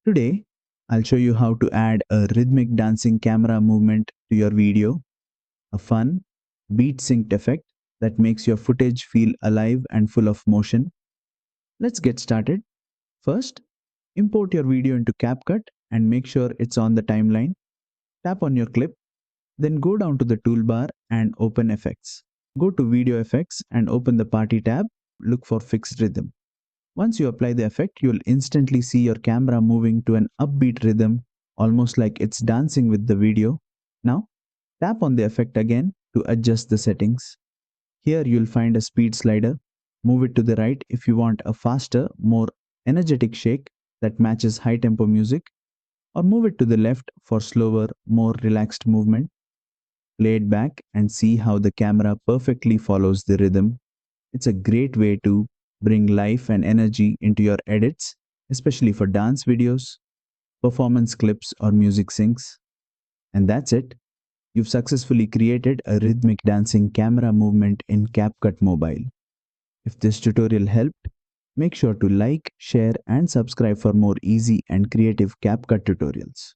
Today, I'll show you how to add a rhythmic dancing camera movement to your video, a fun, beat synced effect that makes your footage feel alive and full of motion. Let's get started. First, import your video into CapCut and make sure it's on the timeline. Tap on your clip, then go down to the toolbar and open Effects. Go to Video Effects and open the Party tab. Look for Fixed Rhythm. Once you apply the effect, you'll instantly see your camera moving to an upbeat rhythm, almost like it's dancing with the video. Now, tap on the effect again to adjust the settings. Here you'll find a speed slider. Move it to the right if you want a faster, more energetic shake that matches high tempo music, or move it to the left for slower, more relaxed movement. Play it back and see how the camera perfectly follows the rhythm. It's a great way to bring life and energy into your edits, especially for dance videos, performance clips, or music syncs. And that's it. You've successfully created a rhythmic dancing camera movement in CapCut Mobile. If this tutorial helped, make sure to like, share, and subscribe for more easy and creative CapCut tutorials.